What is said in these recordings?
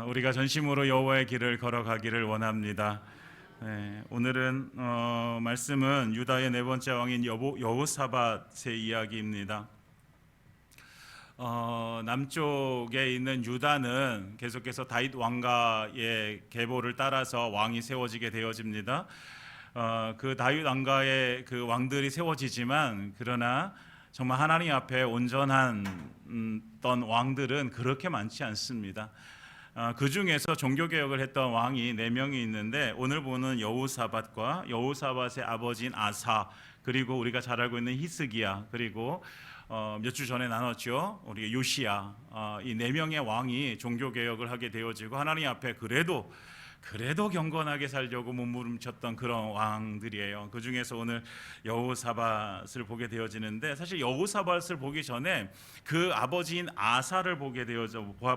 우리가 전심으로 여호와의 길을 걸어가기를 원합니다. 오늘은 말씀은 유다의 네 번째 왕인 여호사밧의 이야기입니다. 남쪽에 있는 유다는 계속해서 다윗 왕가의 계보를 따라서 왕이 세워지게 되어집니다. 그 다윗 왕가의 그 왕들이 세워지지만 그러나 정말 하나님 앞에 온전한 왕들은 그렇게 많지 않습니다. 그 중에서 종교개혁을 했던 왕이 4명이 있는데 오늘 보는 여호사밧과 여호사밧의 아버지인 아사, 그리고 우리가 잘 알고 있는 히스기야, 그리고 몇 주 전에 나눴죠, 우리 요시야, 이 4명의 왕이 종교개혁을 하게 되어지고 하나님 앞에 그래도 경건하게 살려고 몸부림쳤던 그런 왕들이에요. 그 중에서 오늘 여호사밧을 보게 되어지는데, 사실 여호사밧을 보기 전에 그 아버지인 아사를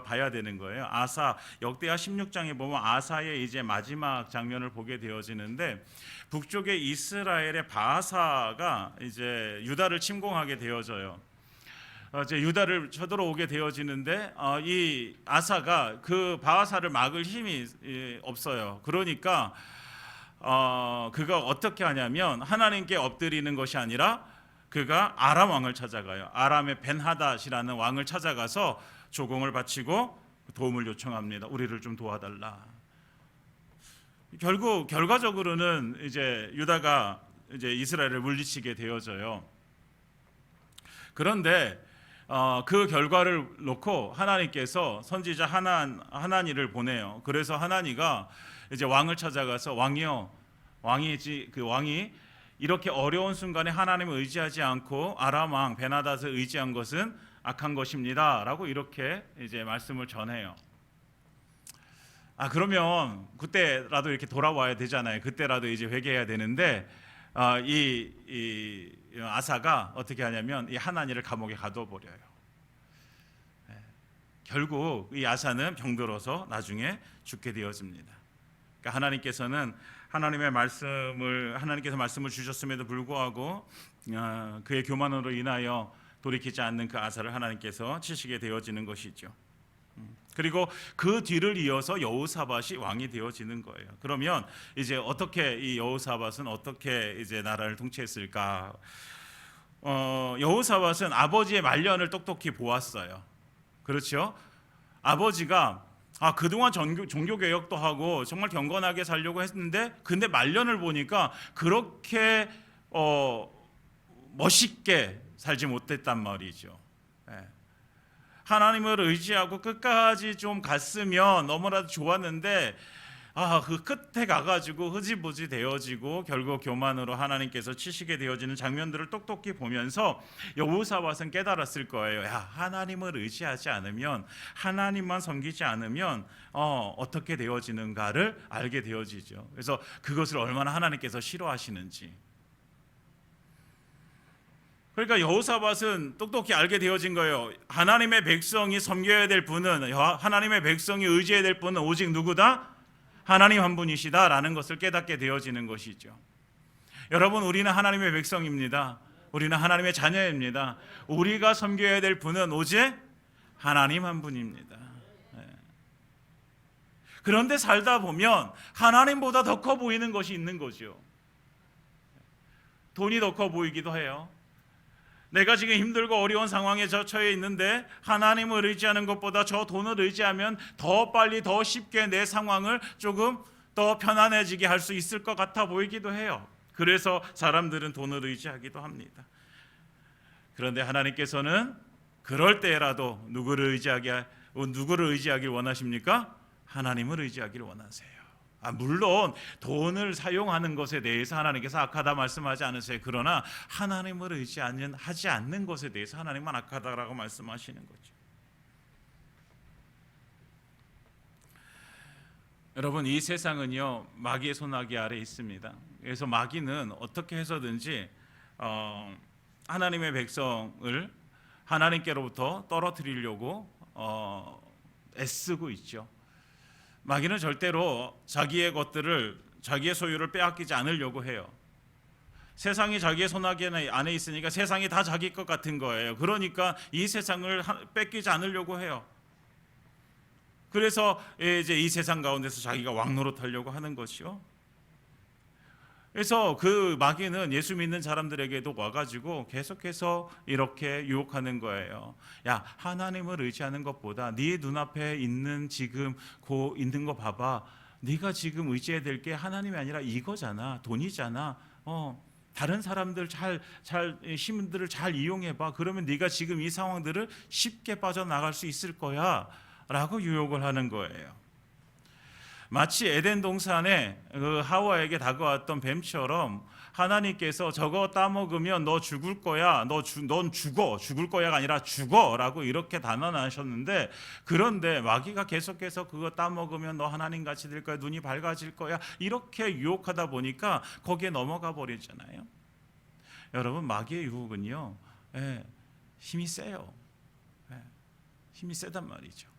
봐야 되는 거예요. 아사, 역대하 16장에 보면 아사의 이제 마지막 장면을 보게 되어지는데, 북쪽의 이스라엘의 바하사가 이제 유다를 침공하게 되어져요. 이제 유다를 쳐들어오게 되어지는데 이 아사가 그 바하사를 막을 힘이 없어요. 그러니까 그가 어떻게 하냐면 하나님께 엎드리는 것이 아니라 그가 아람 왕을 찾아가요. 아람의 벤하닷이라는 왕을 찾아가서 조공을 바치고 도움을 요청합니다. 우리를 좀 도와달라. 결과적으로는 이제 유다가 이제 이스라엘을 물리치게 되어져요. 그런데 그 결과를 놓고 하나님께서 선지자 하나니를 보내요. 그래서 하나니가 이제 왕을 찾아가서 왕이 이렇게 어려운 순간에 하나님을 의지하지 않고 아람 왕 베나닷을 의지한 것은 악한 것입니다라고 이렇게 이제 말씀을 전해요. 그러면 그때라도 이렇게 돌아와야 되잖아요. 그때라도 이제 회개해야 되는데 이 아사가 어떻게 하냐면 이 하나니를 감옥에 가둬버려요. 결국 이 아사는 병들어서 나중에 죽게 되어집니다. 그러니까 하나님께서는 하나님께서 말씀을 주셨음에도 불구하고 그의 교만으로 인하여 돌이키지 않는 그 아사를 하나님께서 치시게 되어지는 것이죠. 그리고 그 뒤를 이어서 여호사밧이 왕이 되어지는 거예요. 그러면 이제 어떻게 이 여호사밧은 어떻게 이제 나라를 통치했을까? 여호사밧은 아버지의 말년을 똑똑히 보았어요. 그렇죠? 아버지가 그동안 종교개혁도 하고 정말 경건하게 살려고 했는데 근데 말년을 보니까 그렇게 멋있게 살지 못했단 말이죠. 하나님을 의지하고 끝까지 좀 갔으면 너무나도 좋았는데 그 끝에 가가지고 흐지부지 되어지고 결국 교만으로 하나님께서 치시게 되어지는 장면들을 똑똑히 보면서 여호사밧은 깨달았을 거예요. 하나님을 의지하지 않으면, 하나님만 섬기지 않으면 어떻게 되어지는가를 알게 되어지죠. 그래서 그것을 얼마나 하나님께서 싫어하시는지. 그러니까 여호사밧은 똑똑히 알게 되어진 거예요. 하나님의 백성이 섬겨야 될 분은, 하나님의 백성이 의지해야 될 분은 오직 누구다? 하나님 한 분이시다라는 것을 깨닫게 되어지는 것이죠. 여러분, 우리는 하나님의 백성입니다. 우리는 하나님의 자녀입니다. 우리가 섬겨야 될 분은 오직 하나님 한 분입니다. 그런데 살다 보면 하나님보다 더 커 보이는 것이 있는 거죠. 돈이 더 커 보이기도 해요. 내가 지금 힘들고 어려운 상황에 처해 있는데 하나님을 의지하는 것보다 저 돈을 의지하면 더 빨리 더 쉽게 내 상황을 조금 더 편안해지게 할 수 있을 것 같아 보이기도 해요. 그래서 사람들은 돈을 의지하기도 합니다. 그런데 하나님께서는 그럴 때라도 누구를 의지하길 원하십니까? 하나님을 의지하길 원하세요. 물론 돈을 사용하는 것에 대해서 하나님께서 악하다 말씀하지 않으세요. 그러나 하나님을 하지 않는 것에 대해서 하나님만 악하다라고 말씀하시는 거죠. 여러분, 이 세상은요 마귀의 손아귀 아래 있습니다. 그래서 마귀는 어떻게 해서든지 하나님의 백성을 하나님께로부터 떨어뜨리려고 애쓰고 있죠. 마귀는 절대로 자기의 소유를 빼앗기지 않으려고 해요. 세상이 자기의 손아귀 안에 있으니까 세상이 다 자기 것 같은 거예요. 그러니까 이 세상을 뺏기지 않으려고 해요. 그래서 이제 이 세상 가운데서 자기가 왕 노릇하려고 하는 것이요. 그래서 그 마귀는 예수 믿는 사람들에게도 와가지고 계속해서 이렇게 유혹하는 거예요. 야, 하나님을 의지하는 것보다 네 눈앞에 있는 지금 있는 거 봐봐. 네가 지금 의지해야 될 게 하나님이 아니라 이거잖아, 돈이잖아. 다른 사람들 시민들을 잘 이용해봐. 그러면 네가 지금 이 상황들을 쉽게 빠져나갈 수 있을 거야 라고 유혹을 하는 거예요. 마치 에덴 동산에 그 하와에게 다가왔던 뱀처럼 하나님께서 저거 따먹으면 너 죽을 거야, 넌 죽을 거야가 아니라 죽어라고 이렇게 단언하셨는데, 그런데 마귀가 계속해서 그거 따먹으면 너 하나님같이 될 거야, 눈이 밝아질 거야, 이렇게 유혹하다 보니까 거기에 넘어가 버리잖아요. 여러분, 마귀의 유혹은요, 힘이 세요. 힘이 세단 말이죠.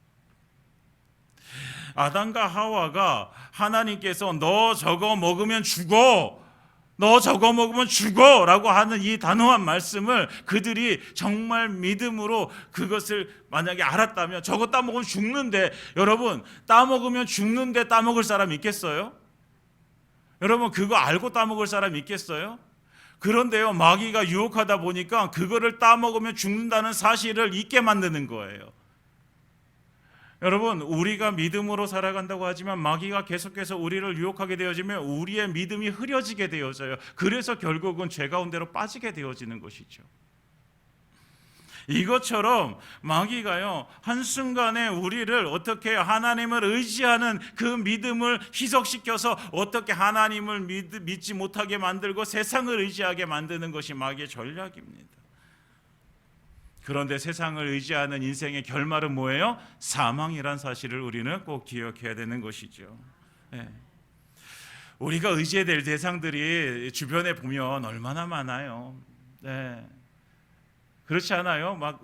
아담과 하와가 하나님께서 너 저거 먹으면 죽어, 너 저거 먹으면 죽어 라고 하는 이 단호한 말씀을 그들이 정말 믿음으로 그것을 만약에 알았다면, 저거 따먹으면 죽는데, 여러분, 따먹으면 죽는데 따먹을 사람 있겠어요? 여러분, 그거 알고 따먹을 사람 있겠어요? 그런데요, 마귀가 유혹하다 보니까 그거를 따먹으면 죽는다는 사실을 잊게 만드는 거예요. 여러분, 우리가 믿음으로 살아간다고 하지만 마귀가 계속해서 우리를 유혹하게 되어지면 우리의 믿음이 흐려지게 되어져요. 그래서 결국은 죄 가운데로 빠지게 되어지는 것이죠. 이것처럼 마귀가요, 한순간에 우리를 어떻게 하나님을 의지하는 그 믿음을 희석시켜서 어떻게 하나님을 믿지 못하게 만들고 세상을 의지하게 만드는 것이 마귀의 전략입니다. 그런데 세상을 의지하는 인생의 결말은 뭐예요? 사망이란 사실을 우리는 꼭 기억해야 되는 것이죠. 우리가 의지해야 될 대상들이 주변에 보면 얼마나 많아요. 그렇지 않아요? 막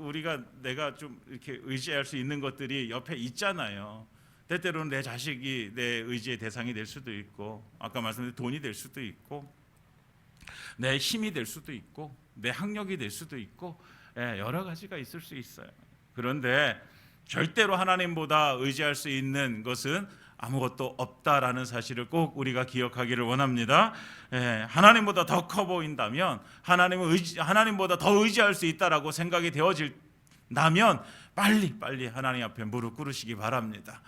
내가 좀 이렇게 의지할 수 있는 것들이 옆에 있잖아요. 때때로는 내 자식이 내 의지의 대상이 될 수도 있고, 아까 말씀드린 돈이 될 수도 있고, 내 힘이 될 수도 있고, 내 학력이 될 수도 있고, 여러 가지가 있을 수 있어요. 그런데 절대로 하나님보다 의지할 수 있는 것은 아무것도 없다라는 사실을 꼭 우리가 기억하기를 원합니다. 하나님보다 더 커 보인다면, 하나님보다 더 의지할 수 있다라고 생각이 되어진다면 빨리 하나님 앞에 무릎 꿇으시기 바랍니다.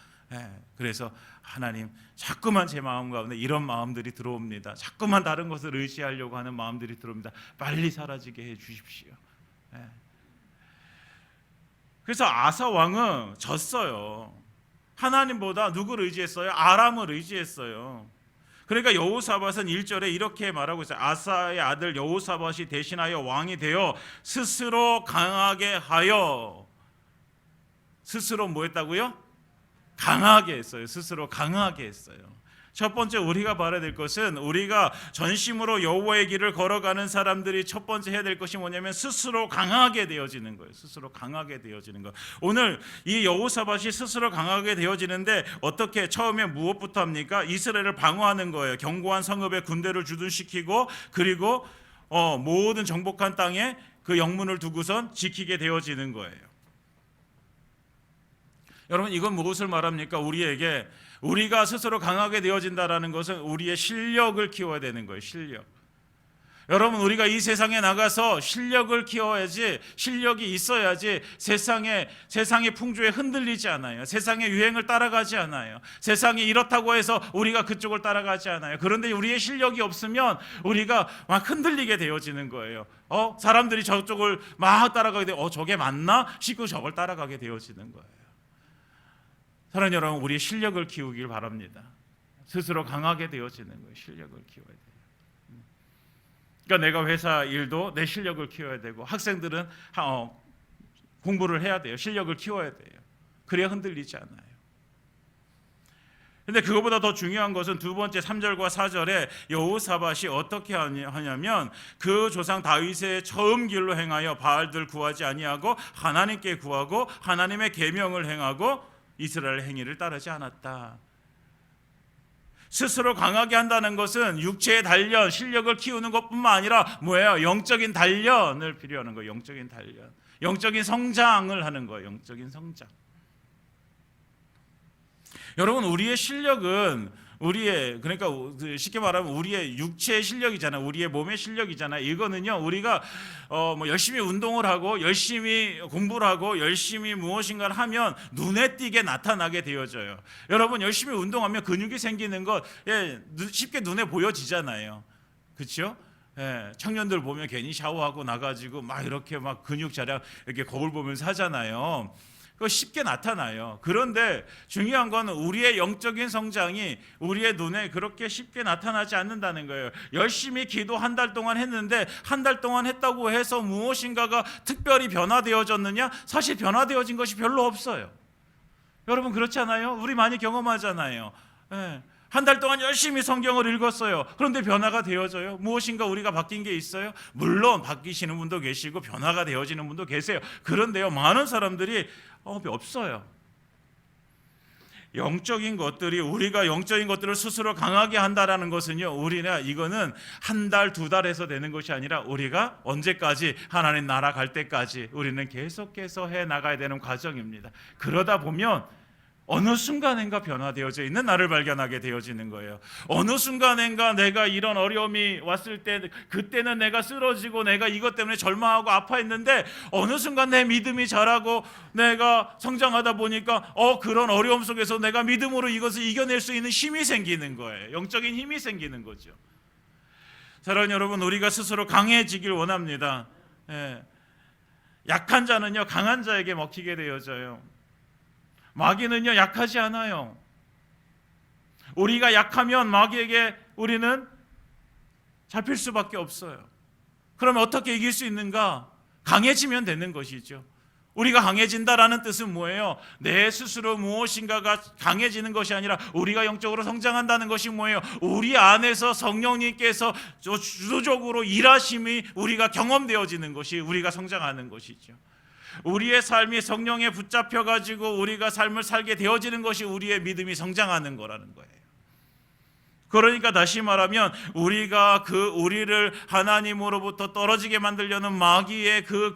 그래서 하나님, 자꾸만 제 마음 가운데 이런 마음들이 들어옵니다. 자꾸만 다른 것을 의지하려고 하는 마음들이 들어옵니다. 빨리 사라지게 해 주십시오. 그래서 아사 왕은 졌어요. 하나님보다 누구를 의지했어요? 아람을 의지했어요. 그러니까 여호사밧은 1절에 이렇게 말하고 있어요. 아사의 아들 여호사밧이 대신하여 왕이 되어 스스로 강하게 하여, 스스로 뭐 했다고요? 강하게 했어요. 스스로 강하게 했어요. 첫 번째 우리가 바라야 될 것은, 우리가 전심으로 여호와의 길을 걸어가는 사람들이 첫 번째 해야 될 것이 뭐냐면 스스로 강하게 되어지는 거예요. 스스로 강하게 되어지는 거. 오늘 이 여호사밧이 스스로 강하게 되어지는데 어떻게, 처음에 무엇부터 합니까? 이스라엘을 방어하는 거예요. 견고한 성읍에 군대를 주둔시키고, 그리고 모든 정복한 땅에 그 영문을 두고선 지키게 되어지는 거예요. 여러분, 이건 무엇을 말합니까? 우리가 스스로 강하게 되어진다라는 것은 우리의 실력을 키워야 되는 거예요. 실력. 여러분, 우리가 이 세상에 나가서 실력을 키워야지, 실력이 있어야지 세상의 풍조에 흔들리지 않아요. 세상의 유행을 따라가지 않아요. 세상이 이렇다고 해서 우리가 그쪽을 따라가지 않아요. 그런데 우리의 실력이 없으면 우리가 막 흔들리게 되어지는 거예요. 사람들이 저쪽을 막 따라가게 되고, 저게 맞나 싶고 저걸 따라가게 되어지는 거예요. 사랑하는 여러분, 우리의 실력을 키우길 바랍니다. 스스로 강하게 되어지는 거예요. 실력을 키워야 돼요. 그러니까 내가 회사 일도 내 실력을 키워야 되고, 학생들은 공부를 해야 돼요. 실력을 키워야 돼요. 그래야 흔들리지 않아요. 근데 그것보다 더 중요한 것은 두 번째 3절과 4절에 여호사밧이 어떻게 하냐면, 그 조상 다윗의 처음 길로 행하여 바알들 구하지 아니하고 하나님께 구하고 하나님의 계명을 행하고 이스라엘 행위를 따르지 않았다. 스스로 강하게 한다는 것은 육체의 단련, 실력을 키우는 것뿐만 아니라 뭐예요? 영적인 단련을 필요하는 거예요. 영적인 단련, 영적인 성장을 하는 거예요. 영적인 성장. 여러분, 우리의 실력은 그러니까 쉽게 말하면 우리의 육체의 실력이잖아요. 우리의 몸의 실력이잖아요. 이거는요, 우리가 뭐 열심히 운동을 하고 열심히 공부를 하고 열심히 무엇인가를 하면 눈에 띄게 나타나게 되어져요. 여러분, 열심히 운동하면 근육이 생기는 거 쉽게 눈에 보여지잖아요. 그렇죠? 청년들 보면 괜히 샤워하고 나가지고 막 이렇게 막 근육 자랑 이렇게 거울 보면서 하잖아요. 그거 쉽게 나타나요. 그런데 중요한 건 우리의 영적인 성장이 우리의 눈에 그렇게 쉽게 나타나지 않는다는 거예요. 열심히 기도 한 달 동안 했는데 한 달 동안 했다고 해서 무엇인가가 특별히 변화되어졌느냐? 사실 변화되어진 것이 별로 없어요. 여러분, 그렇지 않아요? 우리 많이 경험하잖아요. 한 달 동안 열심히 성경을 읽었어요. 그런데 변화가 되어져요? 무엇인가 우리가 바뀐 게 있어요? 물론 바뀌시는 분도 계시고 변화가 되어지는 분도 계세요. 그런데요, 많은 사람들이 없어요. 영적인 것들이, 우리가 영적인 것들을 스스로 강하게 한다라는 것은요, 이거는 한 달, 두 달에서 되는 것이 아니라 우리가 언제까지, 하나님 나라 갈 때까지 우리는 계속해서 해 나가야 되는 과정입니다. 그러다 보면 어느 순간인가 변화되어져 있는 나를 발견하게 되어지는 거예요. 어느 순간인가 내가 이런 어려움이 왔을 때, 그때는 내가 쓰러지고 내가 이것 때문에 절망하고 아파했는데 어느 순간 내 믿음이 자라고 내가 성장하다 보니까 그런 어려움 속에서 내가 믿음으로 이것을 이겨낼 수 있는 힘이 생기는 거예요. 영적인 힘이 생기는 거죠. 사랑하는 여러분, 우리가 스스로 강해지길 원합니다. 약한 자는요, 강한 자에게 먹히게 되어져요. 마귀는요, 약하지 않아요. 우리가 약하면 마귀에게 우리는 잡힐 수밖에 없어요. 그러면 어떻게 이길 수 있는가? 강해지면 되는 것이죠. 우리가 강해진다라는 뜻은 뭐예요? 내 스스로 무엇인가가 강해지는 것이 아니라 우리가 영적으로 성장한다는 것이 뭐예요? 우리 안에서 성령님께서 주도적으로 일하심이 우리가 경험되어지는 것이 우리가 성장하는 것이죠. 우리의 삶이 성령에 붙잡혀 가지고 우리가 삶을 살게 되어지는 것이 우리의 믿음이 성장하는 거라는 거예요. 그러니까 다시 말하면 우리를 하나님으로부터 떨어지게 만들려는 마귀의 그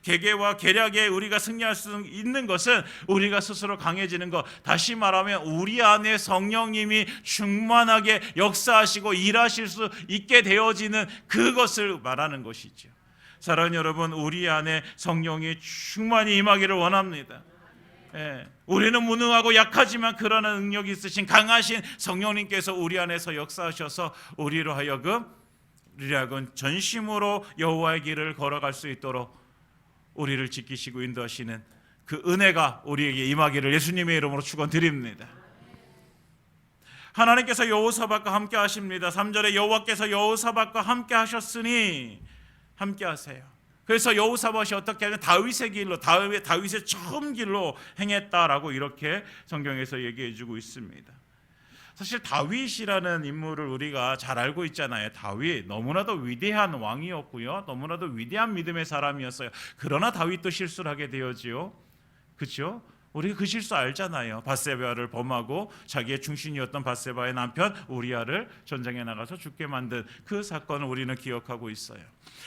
계계와 계략에 우리가 승리할 수 있는 것은 우리가 스스로 강해지는 것. 다시 말하면 우리 안에 성령님이 충만하게 역사하시고 일하실 수 있게 되어지는 그것을 말하는 것이죠. 사랑하는 여러분, 우리 안에 성령이 충만히 임하기를 원합니다. 우리는 무능하고 약하지만 그러나 능력이 있으신 강하신 성령님께서 우리 안에서 역사하셔서 우리로 하여금 전심으로 여호와의 길을 걸어갈 수 있도록 우리를 지키시고 인도하시는 그 은혜가 우리에게 임하기를 예수님의 이름으로 축원드립니다. 하나님께서 여호사밧과 함께 하십니다. 3절에 여호와께서 여호사밧과 함께 하셨으니 함께 하세요. 그래서 여호사밧이 어떻게 하면 다윗의 길로, 다윗의 처음 길로 행했다라고 이렇게 성경에서 얘기해 주고 있습니다. 사실 다윗이라는 인물을 우리가 잘 알고 있잖아요. 다윗 너무나도 위대한 왕이었고요, 너무나도 위대한 믿음의 사람이었어요. 그러나 다윗도 실수를 하게 되었지요. 그렇죠? 우리가 그 실수 알잖아요. 밧세바를 범하고 자기의 충신이었던 밧세바의 남편 우리아를 전쟁에 나가서 죽게 만든 그 사건을 우리는 기억하고 있어요.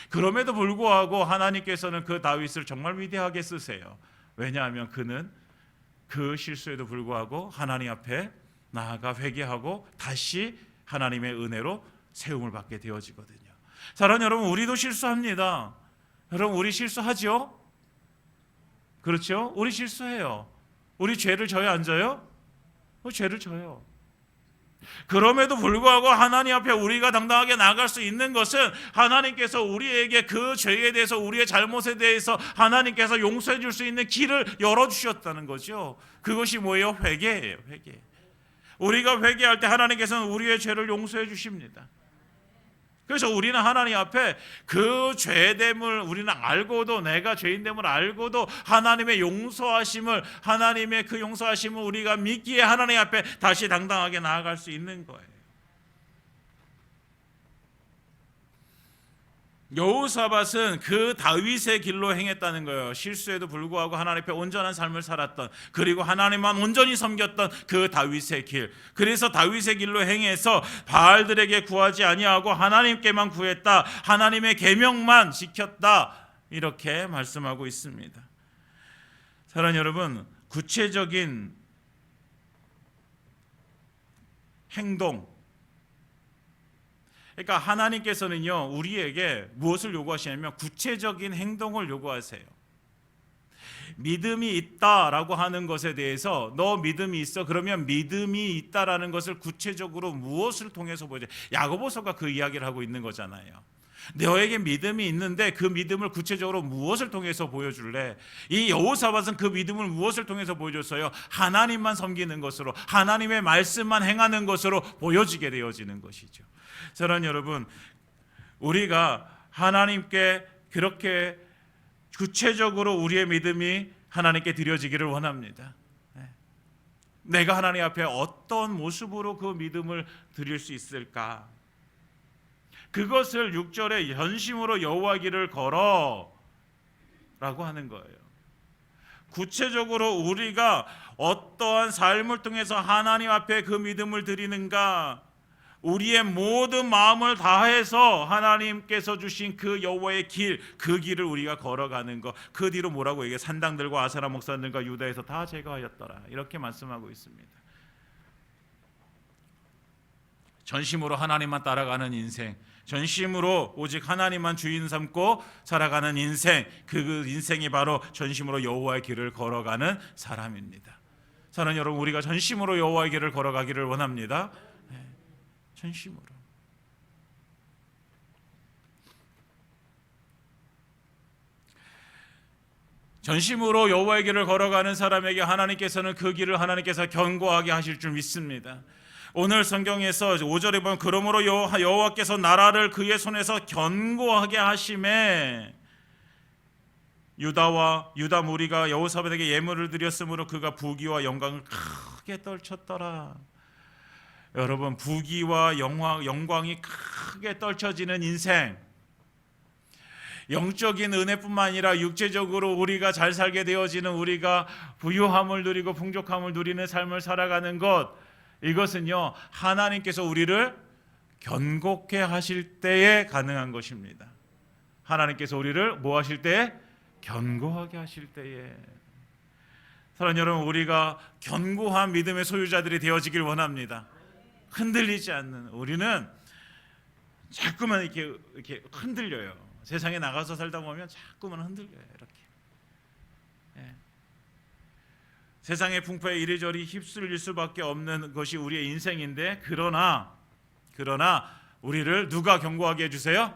그럼에도 불구하고 하나님께서는 그 다윗을 정말 위대하게 쓰세요. 왜냐하면 그는 그 실수에도 불구하고 하나님 앞에 나아가 회개하고 다시 하나님의 은혜로 세움을 받게 되어지거든요. 사랑하는 여러분, 우리도 실수합니다. 여러분, 우리 실수하죠? 그렇죠? 우리 실수해요. 우리 죄를 져요, 안 져요? 죄를 져요. 그럼에도 불구하고 하나님 앞에 우리가 당당하게 나아갈 수 있는 것은 하나님께서 우리에게 그 죄에 대해서, 우리의 잘못에 대해서 하나님께서 용서해 줄 수 있는 길을 열어주셨다는 거죠. 그것이 뭐예요? 회개예요. 회개. 우리가 회개할 때 하나님께서는 우리의 죄를 용서해 주십니다. 그래서 우리는 하나님 앞에 그 죄됨을 우리는 알고도, 내가 죄인됨을 알고도 하나님의 용서하심을, 하나님의 그 용서하심을 우리가 믿기에 하나님 앞에 다시 당당하게 나아갈 수 있는 거예요. 여호사밧은 그 다윗의 길로 행했다는 거예요. 실수에도 불구하고 하나님 앞에 온전한 삶을 살았던, 그리고 하나님만 온전히 섬겼던 그 다윗의 길. 그래서 다윗의 길로 행해서 바알들에게 구하지 아니하고 하나님께만 구했다, 하나님의 계명만 지켰다, 이렇게 말씀하고 있습니다. 사랑하는 여러분, 구체적인 행동. 그러니까 하나님께서는요, 우리에게 무엇을 요구하시냐면 구체적인 행동을 요구하세요. 믿음이 있다라고 하는 것에 대해서 너 믿음이 있어? 그러면 믿음이 있다라는 것을 구체적으로 무엇을 통해서 보여줘? 야고보서가 그 이야기를 하고 있는 거잖아요. 너에게 믿음이 있는데 그 믿음을 구체적으로 무엇을 통해서 보여줄래? 이 여호사밧은 그 믿음을 무엇을 통해서 보여줬어요? 하나님만 섬기는 것으로, 하나님의 말씀만 행하는 것으로 보여지게 되어지는 것이죠. 사랑하는 여러분, 우리가 하나님께 그렇게 구체적으로 우리의 믿음이 하나님께 드려지기를 원합니다. 내가 하나님 앞에 어떤 모습으로 그 믿음을 드릴 수 있을까? 그것을 6절에 전심으로 여호와 길을 걸어 라고 하는 거예요. 구체적으로 우리가 어떠한 삶을 통해서 하나님 앞에 그 믿음을 드리는가, 우리의 모든 마음을 다해서 하나님께서 주신 그 여호와의 길, 그 길을 우리가 걸어가는 것. 그 뒤로 뭐라고 얘기해? 산당들과 아세라 목산들과 유다에서 다 제거하였더라, 이렇게 말씀하고 있습니다. 전심으로 하나님만 따라가는 인생, 전심으로 오직 하나님만 주인 삼고 살아가는 인생, 그 인생이 바로 전심으로 여호와의 길을 걸어가는 사람입니다. 사랑하는 여러분, 우리가 전심으로 여호와의 길을 걸어가기를 원합니다. 전심으로. 전심으로 여호와의 길을 걸어가는 사람에게 하나님께서는 그 길을 하나님께서 견고하게 하실 줄 믿습니다. 오늘 성경에서 5절에 보면 그러므로 여호와께서 나라를 그의 손에서 견고하게 하심에 유다 무리가 여호사밧에게 예물을 드렸으므로 그가 부귀와 영광을 크게 떨쳤더라. 여러분, 부귀와 영광이 크게 떨쳐지는 인생, 영적인 은혜뿐만 아니라 육체적으로 우리가 잘 살게 되어지는, 우리가 부유함을 누리고 풍족함을 누리는 삶을 살아가는 것, 이것은요 하나님께서 우리를 견고케 하실 때에 가능한 것입니다. 하나님께서 우리를 뭐 하실 때에? 견고하게 하실 때에. 사랑하는 여러분, 우리가 견고한 믿음의 소유자들이 되어지길 원합니다. 흔들리지 않는, 우리는 자꾸만 이렇게 흔들려요. 세상에 나가서 살다 보면 자꾸만 흔들려요. 이렇게. 세상의 풍파에 이리저리 휩쓸릴 수밖에 없는 것이 우리의 인생인데, 그러나 우리를 누가 견고하게 해주세요?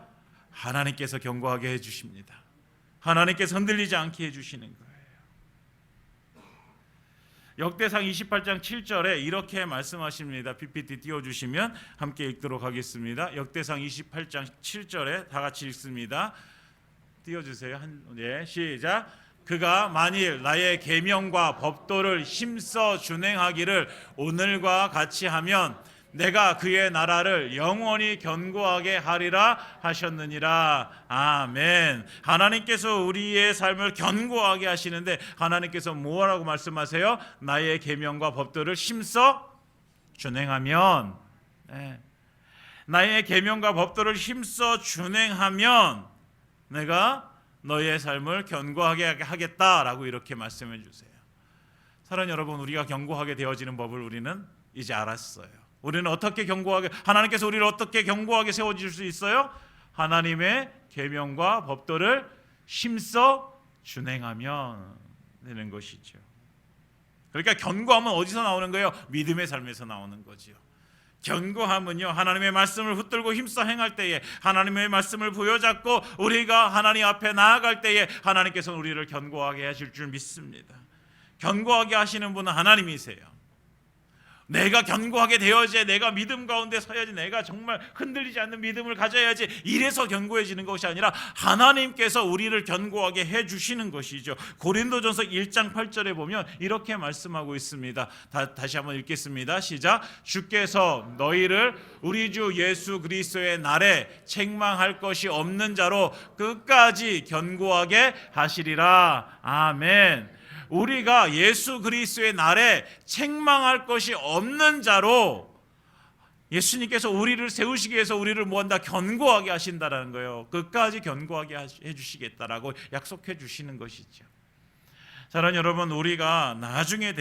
하나님께서 견고하게 해주십니다. 하나님께서 흔들리지 않게 해주시는 거예요. 역대상 28장 7절에 이렇게 말씀하십니다. PPT 띄워주시면 함께 읽도록 하겠습니다. 역대상 28장 7절에 다 같이 읽습니다. 띄워주세요. 시작. 그가 만일 나의 계명과 법도를 힘써 준행하기를 오늘과 같이 하면 내가 그의 나라를 영원히 견고하게 하리라 하셨느니라. 아멘. 하나님께서 우리의 삶을 견고하게 하시는데, 하나님께서 뭐라고 말씀하세요? 나의 계명과 법도를 힘써 준행하면, 나의 계명과 법도를 힘써 준행하면 내가 너희의 삶을 견고하게 하겠다라고 이렇게 말씀해 주세요. 사랑하는 여러분, 우리가 견고하게 되어지는 법을 우리는 이제 알았어요. 우리는 어떻게 견고하게, 하나님께서 우리를 어떻게 견고하게 세워줄 수 있어요? 하나님의 계명과 법도를 힘써 준행하면 되는 것이죠. 그러니까 견고함은 어디서 나오는 거예요? 믿음의 삶에서 나오는 거죠. 견고함은요, 하나님의 말씀을 붙들고 힘써 행할 때에, 하나님의 말씀을 부여잡고 우리가 하나님 앞에 나아갈 때에 하나님께서 우리를 견고하게 하실 줄 믿습니다. 견고하게 하시는 분은 하나님이세요. 내가 견고하게 되어야지, 내가 믿음 가운데 서야지, 내가 정말 흔들리지 않는 믿음을 가져야지, 이래서 견고해지는 것이 아니라 하나님께서 우리를 견고하게 해주시는 것이죠. 고린도전서 1장 8절에 보면 이렇게 말씀하고 있습니다. 다시 한번 읽겠습니다. 시작. 주께서 너희를 우리 주 예수 그리스도의 날에 책망할 것이 없는 자로 끝까지 견고하게 하시리라. 아멘. 우리가 예수 그리스도의 날에 책망할 것이 없는 자로 예수님께서 우리를 세우시기 위해서 우리를 뭐한다? 견고하게 하신다라는 거예요. 끝까지 견고하게 해주시겠다라고 약속해 주시는 것이죠. 사랑하는 여러분, 우리가 나중에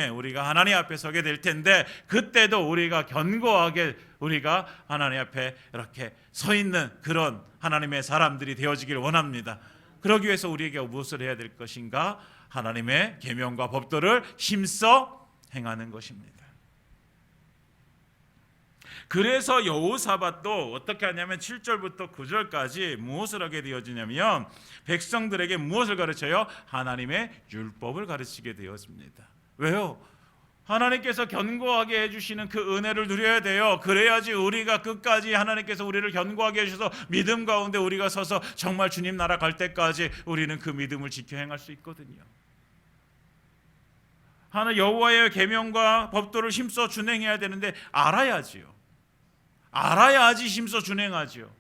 우리가 하나님 앞에 서게 될 텐데, 그때도 우리가 견고하게 우리가 하나님 앞에 이렇게 서 있는 그런 하나님의 사람들이 되어지길 원합니다. 그러기 위해서 우리에게 무엇을 해야 될 것인가? 하나님의 계명과 법도를 힘써 행하는 것입니다. 그래서 여호사밧도 어떻게 하냐면 7절부터 9절까지 무엇을 하게 되어지냐면 백성들에게 무엇을 가르쳐요? 하나님의 율법을 가르치게 되었습니다. 왜요? 하나님께서 견고하게 해주시는 그 은혜를 누려야 돼요. 그래야지 우리가 끝까지 하나님께서 우리를 견고하게 해주셔서 믿음 가운데 우리가 서서 정말 주님 나라 갈 때까지 우리는 그 믿음을 지켜 행할 수 있거든요. 하나 여호와의 계명과 법도를 힘써 준행해야 되는데 알아야지요. 알아야지 힘써 준행하지요.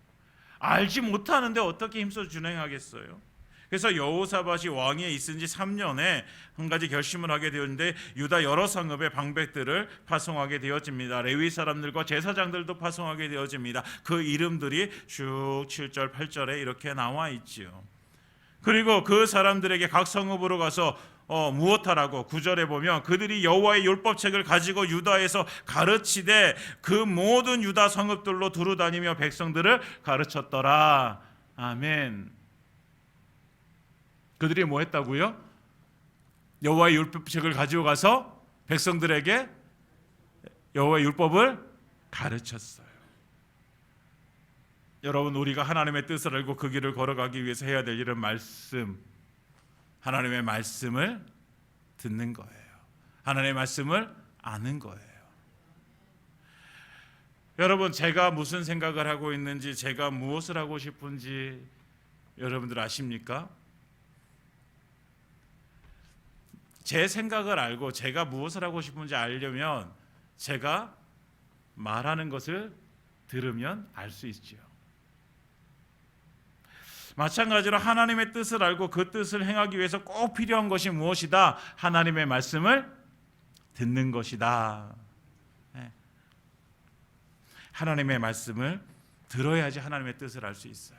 알지 못하는데 어떻게 힘써 준행하겠어요? 그래서 여호사밧이 왕위에 있은 지 3년에 한 가지 결심을 하게 되었는데 유다 여러 성읍의 방백들을 파송하게 되어집니다. 레위 사람들과 제사장들도 파송하게 되어집니다. 그 이름들이 쭉 7절 8절에 이렇게 나와 있지요. 그리고 그 사람들에게 각 성읍으로 가서 무엇하라고 9절에 보면 그들이 여호와의 율법책을 가지고 유다에서 가르치되 그 모든 유다 성읍들로 두루 다니며 백성들을 가르쳤더라. 아멘. 그들이 뭐 했다고요? 여호와의 율법책을 가지고 가서 백성들에게 여호와의 율법을 가르쳤어요. 여러분, 우리가 하나님의 뜻을 알고 그 길을 걸어가기 위해서 해야 될 일은 하나님의 말씀을 듣는 거예요. 하나님의 말씀을 아는 거예요. 여러분, 제가 무슨 생각을 하고 있는지, 제가 무엇을 하고 싶은지 여러분들 아십니까? 제 생각을 알고 제가 무엇을 하고 싶은지 알려면 제가 말하는 것을 들으면 알 수 있죠. 마찬가지로 하나님의 뜻을 알고 그 뜻을 행하기 위해서 꼭 필요한 것이 무엇이다? 하나님의 말씀을 듣는 것이다. 하나님의 말씀을 들어야지 하나님의 뜻을 알 수 있어요.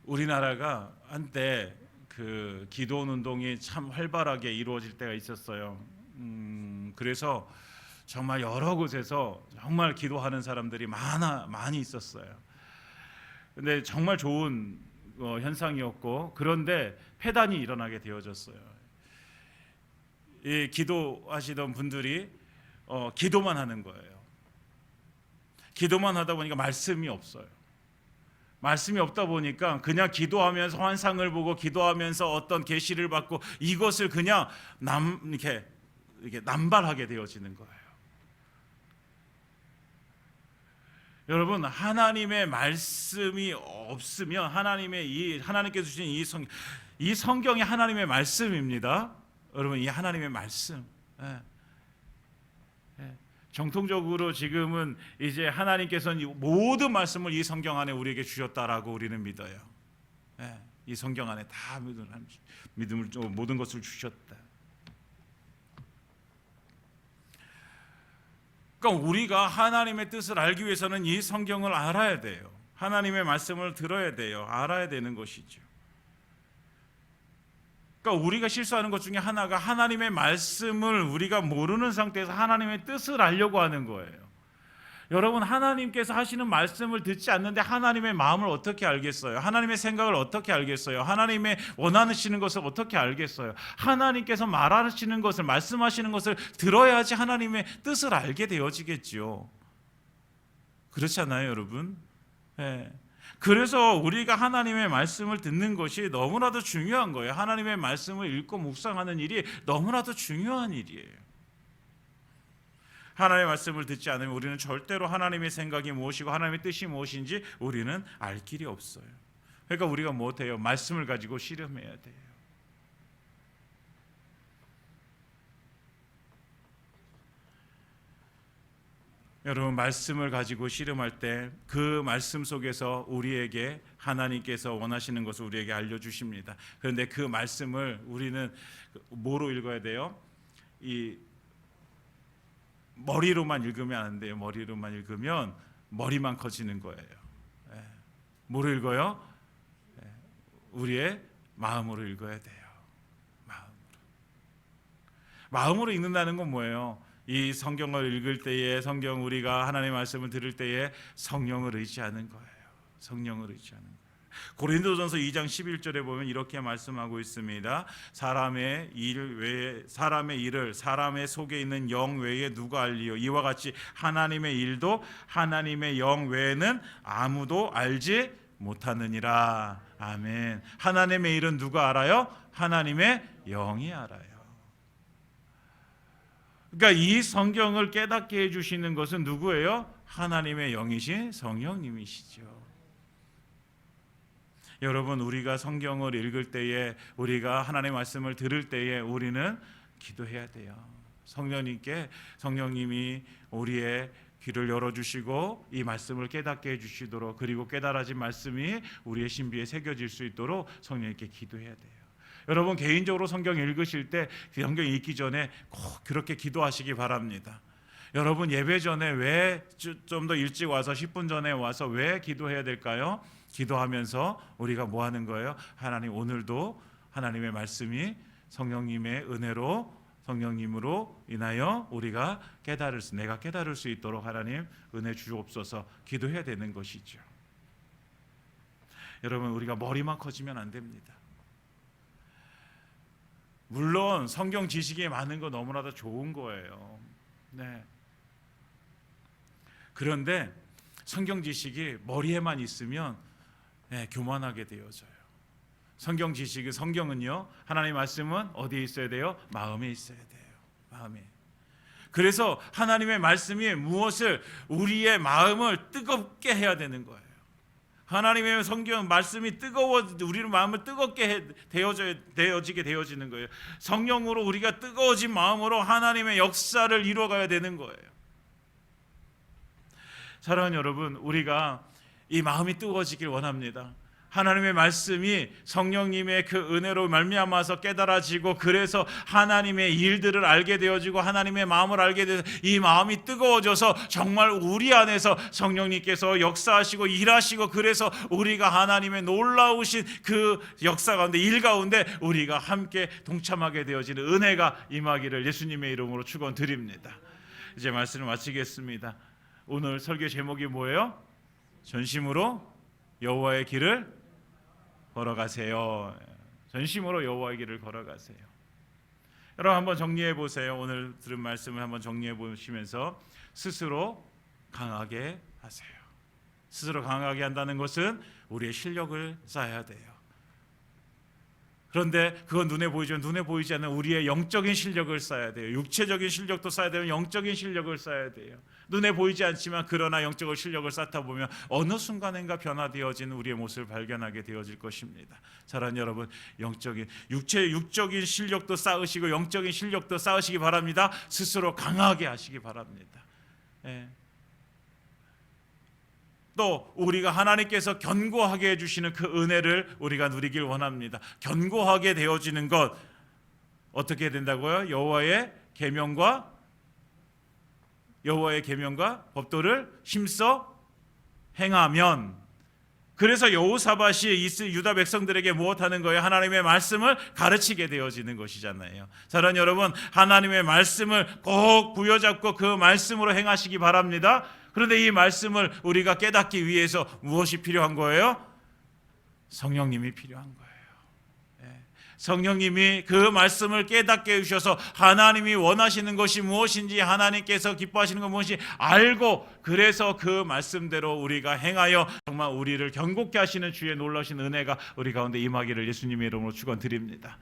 우리나라가 한때 그 기도원 운동이 참 활발하게 이루어질 때가 있었어요. 그래서 정말 여러 곳에서 정말 기도하는 사람들이 많이 있었어요. 근데 정말 좋은 현상이었고, 그런데 폐단이 일어나게 되어졌어요. 이 기도하시던 분들이 기도만 하는 거예요. 기도만 하다 보니까 말씀이 없어요. 말씀이 없다 보니까 그냥 기도하면서 환상을 보고 기도하면서 어떤 계시를 받고 이것을 그냥 이렇게 남발하게 되어지는 거예요. 여러분, 하나님의 말씀이 없으면 하나님께서 주신 이 성경이 하나님의 말씀입니다. 여러분, 이 하나님의 말씀. 정통적으로 지금은 이제 하나님께서는 모든 말씀을 이 성경 안에 우리에게 주셨다라고 우리는 믿어요. 이 성경 안에 다 믿음을 모든 것을 주셨다. 그러니까 우리가 하나님의 뜻을 알기 위해서는 이 성경을 알아야 돼요. 하나님의 말씀을 들어야 돼요. 알아야 되는 것이죠. 그러니까 우리가 실수하는 것 중에 하나가 하나님의 말씀을 우리가 모르는 상태에서 하나님의 뜻을 알려고 하는 거예요. 여러분, 하나님께서 하시는 말씀을 듣지 않는데 하나님의 마음을 어떻게 알겠어요? 하나님의 생각을 어떻게 알겠어요? 하나님의 원하시는 것을 어떻게 알겠어요? 하나님께서 말하시는 것을, 말씀하시는 것을 들어야지 하나님의 뜻을 알게 되어지겠지요. 그렇잖아요, 여러분. 그래서 우리가 하나님의 말씀을 듣는 것이 너무나도 중요한 거예요. 하나님의 말씀을 읽고 묵상하는 일이 너무나도 중요한 일이에요. 하나님의 말씀을 듣지 않으면 우리는 절대로 하나님의 생각이 무엇이고 하나님의 뜻이 무엇인지 우리는 알 길이 없어요. 그러니까 우리가 못해요. 말씀을 가지고 씨름해야 돼요. 여러분, 말씀을 가지고 씨름할 때 그 말씀 속에서 우리에게 하나님께서 원하시는 것을 우리에게 알려주십니다. 그런데 그 말씀을 우리는 뭐로 읽어야 돼요? 이 머리로만 읽으면 안 돼요. 머리로만 읽으면 머리만 커지는 거예요. 뭐로 읽어요? 우리의 마음으로 읽어야 돼요. 마음으로 읽는다는 건 뭐예요? 이 성경을 읽을 때에, 성경 우리가 하나님의 말씀을 들을 때에 성령을 의지하는 거예요. 성령을 의지하는 거예요. 고린도전서 2장 11절에 보면 이렇게 말씀하고 있습니다. 사람의 일을 사람의 속에 있는 영 외에 누가 알리요? 이와 같이 하나님의 일도 하나님의 영 외에는 아무도 알지 못하느니라. 아멘. 하나님의 일은 누가 알아요? 하나님의 영이 알아요. 그러니까 이 성경을 깨닫게 해주시는 것은 누구예요? 하나님의 영이신 성령님이시죠. 여러분, 우리가 성경을 읽을 때에, 우리가 하나님의 말씀을 들을 때에 우리는 기도해야 돼요. 성령님이 우리의 귀를 열어주시고 이 말씀을 깨닫게 해주시도록, 그리고 깨달아진 말씀이 우리의 신비에 새겨질 수 있도록 성령님께 기도해야 돼요. 여러분, 개인적으로 성경 읽으실 때 성경 읽기 전에 꼭 그렇게 기도하시기 바랍니다. 여러분, 예배 전에 왜 좀 더 일찍 와서 10분 전에 와서 왜 기도해야 될까요? 기도하면서 우리가 뭐 하는 거예요? 하나님, 오늘도 하나님의 말씀이 성령님의 은혜로, 성령님으로 인하여 내가 깨달을 수 있도록 하나님 은혜 주옵소서 기도해야 되는 것이죠. 여러분, 우리가 머리만 커지면 안 됩니다. 물론 성경 지식이 많은 거 너무나도 좋은 거예요. 네. 그런데 성경 지식이 머리에만 있으면 교만하게 되어져요. 성경 지식은, 성경은요, 하나님의 말씀은 어디에 있어야 돼요? 마음에 있어야 돼요. 마음에. 그래서 하나님의 말씀이 무엇을, 우리의 마음을 뜨겁게 해야 되는 거예요. 하나님의 성경 말씀이 우리의 마음을 뜨겁게 되어지게 되어지는 거예요. 성령으로 우리가 뜨거워진 마음으로 하나님의 역사를 이루어가야 되는 거예요. 사랑하는 여러분, 우리가 이 마음이 뜨거워지길 원합니다. 하나님의 말씀이 성령님의 그 은혜로 말미암아서 깨달아지고, 그래서 하나님의 일들을 알게 되어지고 하나님의 마음을 알게 돼서 이 마음이 뜨거워져서 정말 우리 안에서 성령님께서 역사하시고 일하시고, 그래서 우리가 하나님의 놀라우신 그 역사 가운데, 일 가운데 우리가 함께 동참하게 되어지는 은혜가 임하기를 예수님의 이름으로 축원드립니다. 이제 말씀을 마치겠습니다. 오늘 설교 제목이 뭐예요? 전심으로 여호와의 길을 걸어가세요. 전심으로 여호와의 길을 걸어가세요. 여러분, 한번 정리해 보세요. 오늘 들은 말씀을 한번 정리해 보시면서 스스로 강하게 하세요. 스스로 강하게 한다는 것은 우리의 실력을 쌓아야 돼요. 그런데 그건 눈에 보이지 않는 우리의 영적인 실력을 쌓아야 돼요. 육체적인 실력도 쌓아야 되면 영적인 실력을 쌓아야 돼요. 눈에 보이지 않지만 그러나 영적인 실력을 쌓다 보면 어느 순간인가 변화되어지는 우리의 모습을 발견하게 되어질 것입니다. 사랑하는 여러분, 육적인 실력도 쌓으시고 영적인 실력도 쌓으시기 바랍니다. 스스로 강하게 하시기 바랍니다. 또 우리가 하나님께서 견고하게 해주시는 그 은혜를 우리가 누리길 원합니다. 견고하게 되어지는 것 어떻게 된다고요? 여호와의 계명과 법도를 힘써 행하면. 그래서 여호사밧이 유다 백성들에게 무엇하는 거예요? 하나님의 말씀을 가르치게 되어지는 것이잖아요. 사랑하는 여러분, 하나님의 말씀을 꼭 부여잡고 그 말씀으로 행하시기 바랍니다. 그런데 이 말씀을 우리가 깨닫기 위해서 무엇이 필요한 거예요? 성령님이 필요한 거예요. 성령님이 그 말씀을 깨닫게 해주셔서 하나님이 원하시는 것이 무엇인지, 하나님께서 기뻐하시는 것 무엇인지 알고, 그래서 그 말씀대로 우리가 행하여 정말 우리를 견고케 하시는 주의 놀라신 은혜가 우리 가운데 임하기를 예수님의 이름으로 축원드립니다.